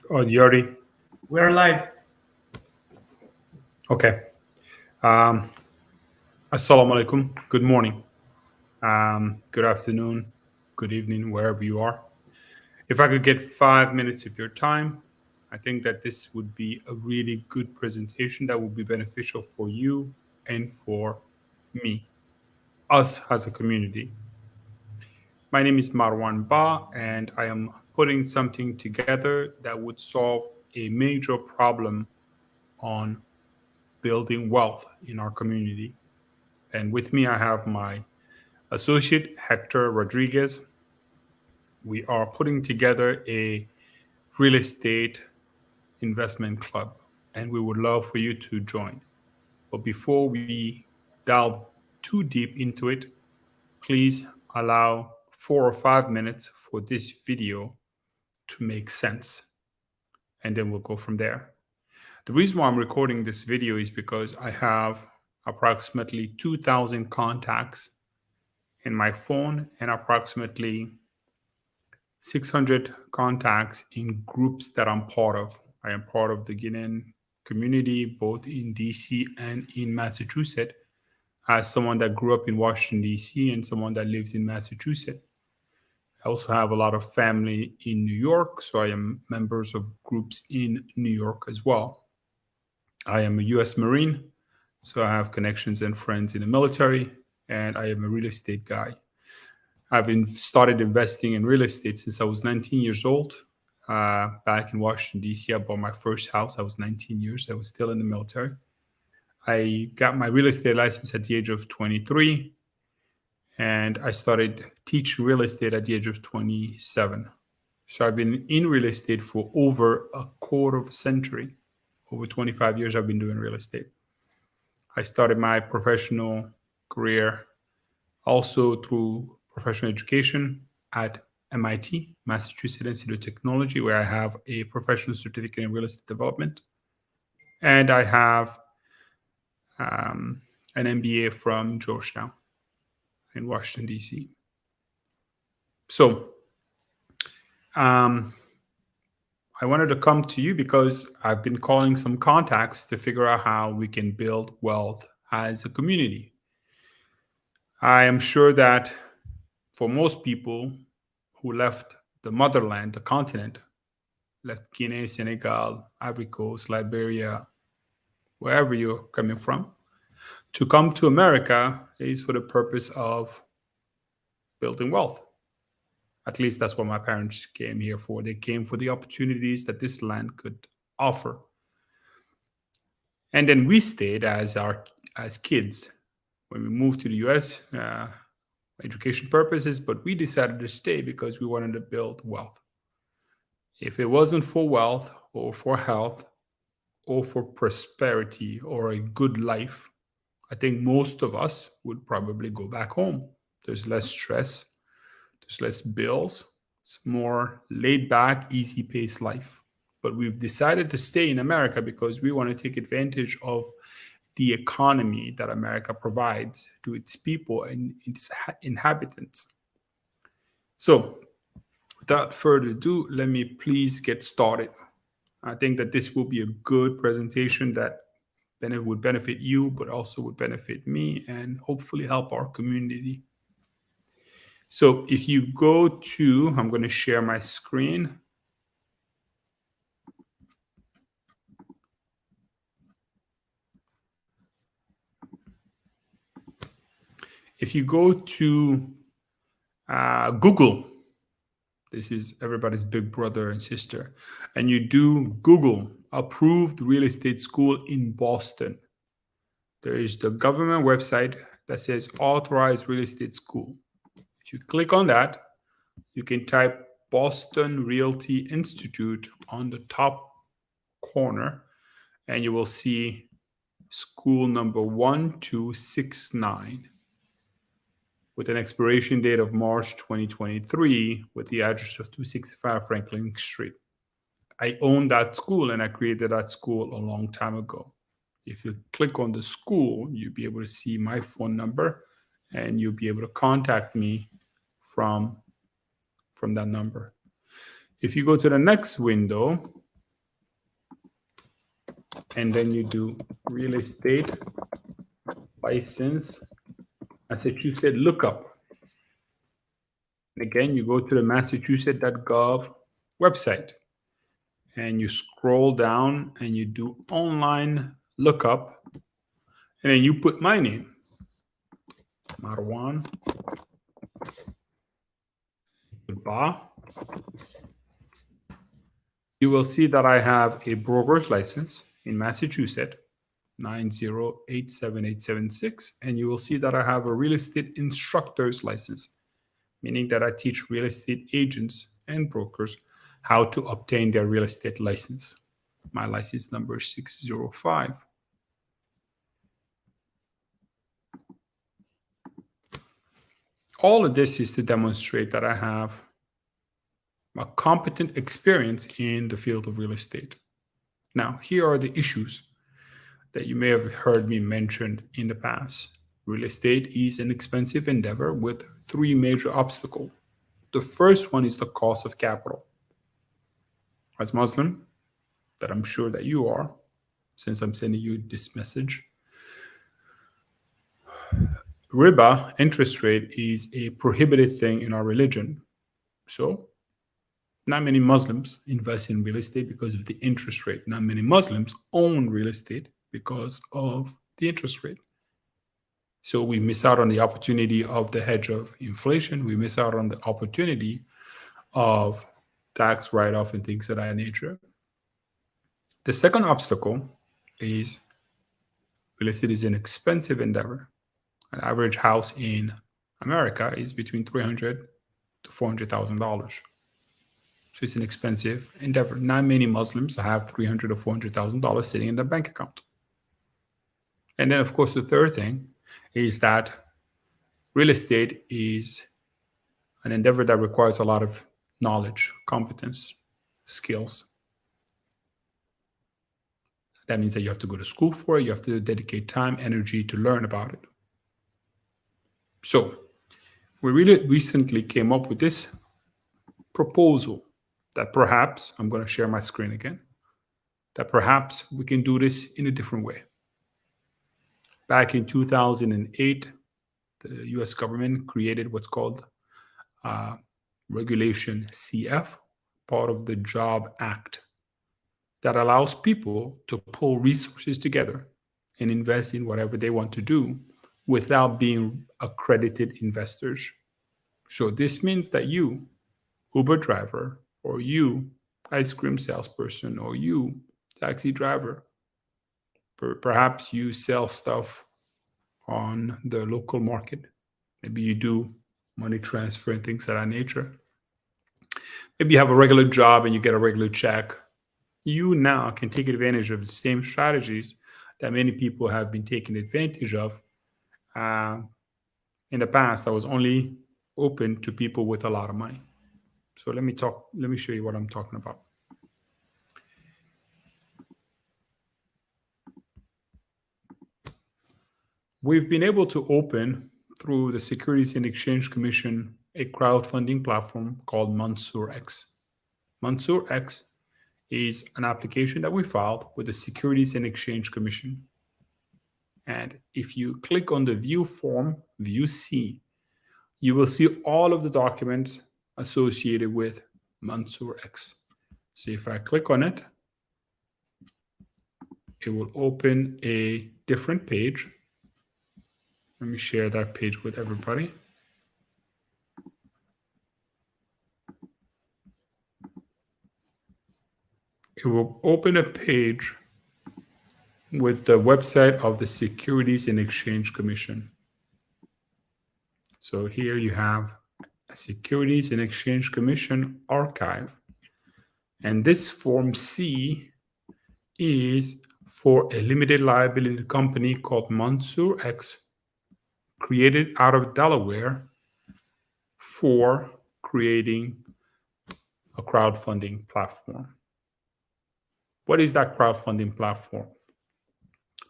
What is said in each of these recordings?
Oh, Yuri. We're live. Okay. Um, Assalamu alaikum. Good morning. Good afternoon. Good evening, wherever you are. If I could get 5 minutes of your time, I think that this would be a really good presentation that would be beneficial for you and for me, us as a community. My name is Marwan Ba, and I am putting something together that would solve a major problem on building wealth in our community. And with me, I have my associate, Hector Rodriguez. We are putting together a real estate investment club, and we would love for you to join. But before we delve too deep into it, please allow 4 or 5 minutes for this video to make sense, and then we'll go from there. The reason why I'm recording this video is because I have approximately 2,000 contacts in my phone and approximately 600 contacts in groups that I'm part of. I am part of the Guinean community, both in DC and in Massachusetts, as someone that grew up in Washington, DC, and someone that lives in Massachusetts. I also have a lot of family in New York, so I am members of groups in New York as well. I am a US Marine, so I have connections and friends in the military, and I am a real estate guy. Started investing in real estate since I was 19 years old. Back in Washington, D.C., I bought my first house. I was 19 years. I was still in the military. I got my real estate license at the age of 23, and I started teaching real estate at the age of 27. So I've been in real estate for over a quarter of a century. Over 25 years, I've been doing real estate. I started my professional career also through professional education at MIT, Massachusetts Institute of Technology, where I have a professional certificate in real estate development. And I have an MBA from Georgetown in Washington, D.C. So I wanted to come to you because I've been calling some contacts to figure out how we can build wealth as a community. I am sure that for most people who left the motherland, the continent, left Guinea, Senegal, Ivory Coast, Liberia, wherever you're coming from, to come to America is for the purpose of building wealth. At least that's what my parents came here for. They came for the opportunities that this land could offer. And then we stayed as kids when we moved to the US, education purposes, but we decided to stay because we wanted to build wealth. If it wasn't for wealth or for health or for prosperity or a good life, I think most of us would probably go back home. There's less stress, there's less bills, it's more laid back, easy paced life. But we've decided to stay in America because we want to take advantage of the economy that America provides to its people and its inhabitants. So, without further ado, let me please get started. I think that this will be a good presentation that would benefit you, but also would benefit me and hopefully help our community. So if you go to, I'm going to share my screen. If you go to Google, this is everybody's big brother and sister, and you do Google approved real estate school in Boston, there is the government website that says authorized real estate school. If you click on that, you can type Boston Realty Institute on the top corner, and you will see school number 1269 with an expiration date of March 2023 with the address of 265 Franklin Street. I own that school and I created that school a long time ago. If you click on the school, you'll be able to see my phone number and you'll be able to contact me from that number. If you go to the next window, and then you do real estate license Massachusetts lookup. And again, you go to the massachusetts.gov website and you scroll down and you do online lookup, and then you put my name, Marwan Ba. You will see that I have a broker's license in Massachusetts, 9087876, and you will see that I have a real estate instructor's license, meaning that I teach real estate agents and brokers how to obtain their real estate license. My license number is 605. All of this is to demonstrate that I have a competent experience in the field of real estate. Now, here are the issues that you may have heard me mention in the past. Real estate is an expensive endeavor with three major obstacles. The first one is the cost of capital. As Muslim, that I'm sure that you are, since I'm sending you this message, riba, interest rate, is a prohibited thing in our religion. So, not many Muslims invest in real estate because of the interest rate. Not many Muslims own real estate because of the interest rate. So we miss out on the opportunity of the hedge of inflation. We miss out on the opportunity of tax write-off and things of that nature. The second obstacle is real estate is an expensive endeavor. An average house in America is between $300,000 to $400,000. So it's an expensive endeavor. Not many Muslims have $300,000 or $400,000 sitting in their bank account. And then, of course, the third thing is that real estate is an endeavor that requires a lot of knowledge, competence, skills. That means that you have to go to school for it. You have to dedicate time, energy to learn about it. So we really recently came up with this proposal that perhaps, I'm going to share my screen again, that perhaps we can do this in a different way. Back in 2008, the US government created what's called Regulation CF, part of the Job Act, that allows people to pull resources together and invest in whatever they want to do without being accredited investors. So this means that you, Uber driver, or you, ice cream salesperson, or you, taxi driver, perhaps you sell stuff on the local market. Maybe you do money transfer and things of that nature. Maybe you have a regular job and you get a regular check. You now can take advantage of the same strategies that many people have been taking advantage of in the past, that was only open to people with a lot of money. So let me show you what I'm talking about. We've been able to open through the Securities and Exchange Commission a crowdfunding platform called MansurX. MansurX is an application that we filed with the Securities and Exchange Commission. And if you click on the view form, view C, you will see all of the documents associated with MansurX. So if I click on it, it will open a different page. Let me share that page with everybody. It will open a page with the website of the Securities and Exchange Commission. So here you have a Securities and Exchange Commission archive. And this Form C is for a limited liability company called MansurX, created out of Delaware for creating a crowdfunding platform. What is that crowdfunding platform?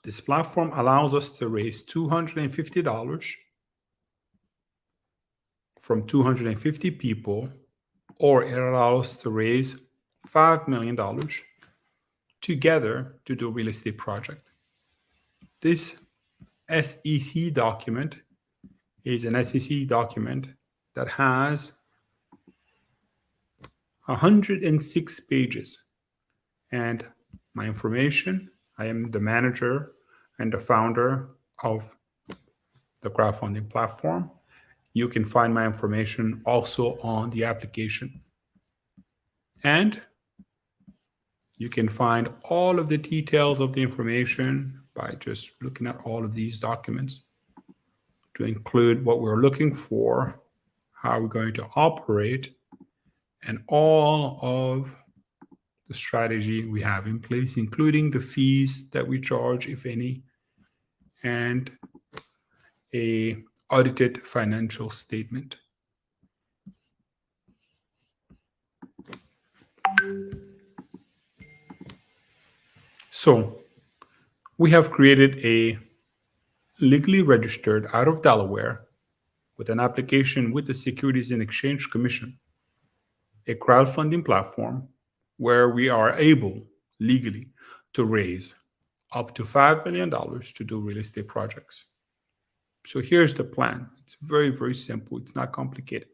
This platform allows us to raise $250 from 250 people, or it allows us to raise $5 million together to do a real estate project. This SEC document is an SEC document that has 106 pages. And my information, I am the manager and the founder of the crowdfunding platform. You can find my information also on the application. And you can find all of the details of the information by just looking at all of these documents to include what we're looking for, how we're going to operate, and all of the strategy we have in place, including the fees that we charge, if any, and a audited financial statement. So we have created a legally registered out of Delaware with an application with the Securities and Exchange Commission, a crowdfunding platform where we are able legally to raise up to $5 million to do real estate projects. So here's the plan. It's very, very simple. It's not complicated.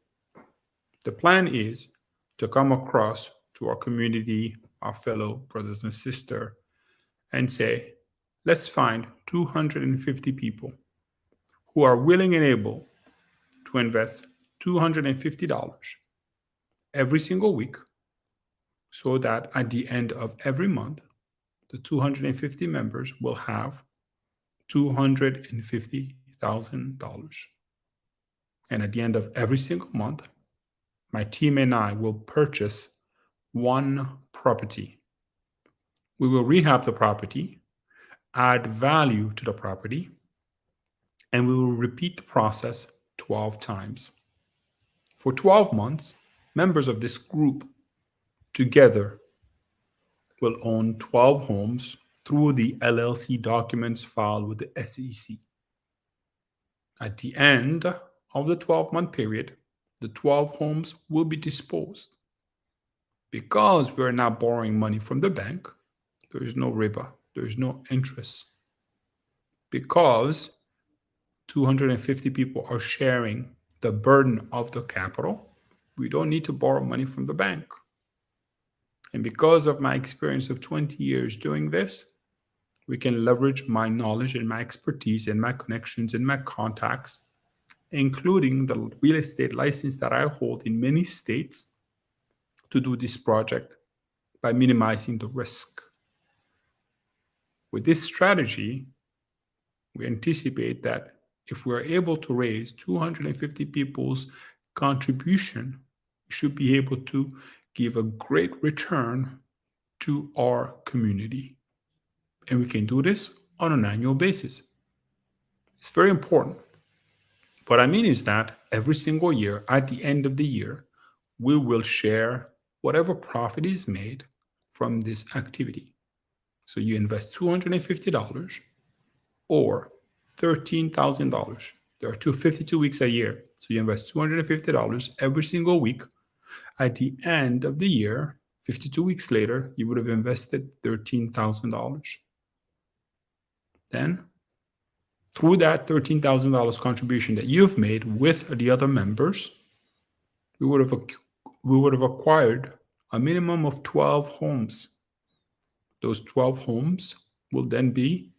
The plan is to come across to our community, our fellow brothers and sisters, and say, let's find 250 people who are willing and able to invest $250 every single week, so that at the end of every month, the 250 members will have $250,000. And at the end of every single month, my team and I will purchase one property. We will rehab the property, add value to the property, and we will repeat the process 12 times. For 12 months, members of this group together will own 12 homes through the LLC documents filed with the SEC. At the end of the 12-month period, the 12 homes will be disposed. Because we are not borrowing money from the bank, there is no riba, there is no interest. Because 250 people are sharing the burden of the capital, we don't need to borrow money from the bank. And because of my experience of 20 years doing this, we can leverage my knowledge and my expertise and my connections and my contacts, including the real estate license that I hold in many states, to do this project by minimizing the risk. With this strategy, we anticipate that if we're able to raise 250 people's contribution, we should be able to give a great return to our community. And we can do this on an annual basis. It's very important. What I mean is that every single year, at the end of the year, we will share whatever profit is made from this activity. So you invest $250 or $13,000. There are 252 weeks a year. So you invest $250 every single week. At the end of the year, 52 weeks later, you would have invested $13,000. Then, through that $13,000 contribution that you've made with the other members, we would have acquired a minimum of 12 homes. Those 12 homes will then be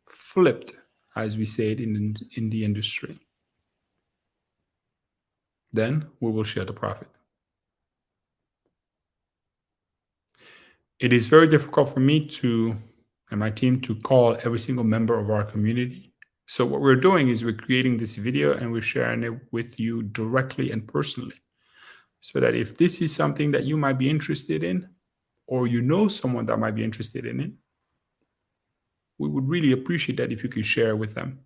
flipped, as we say it in the industry. Then we will share the profit. It is very difficult for me and my team to call every single member of our community. So what we're doing is we're creating this video and we're sharing it with you directly and personally, so that if this is something that you might be interested in, or you know someone that might be interested in it, we would really appreciate that if you could share with them.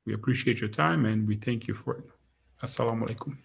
We appreciate your time and we thank you for it. Assalamu alaikum.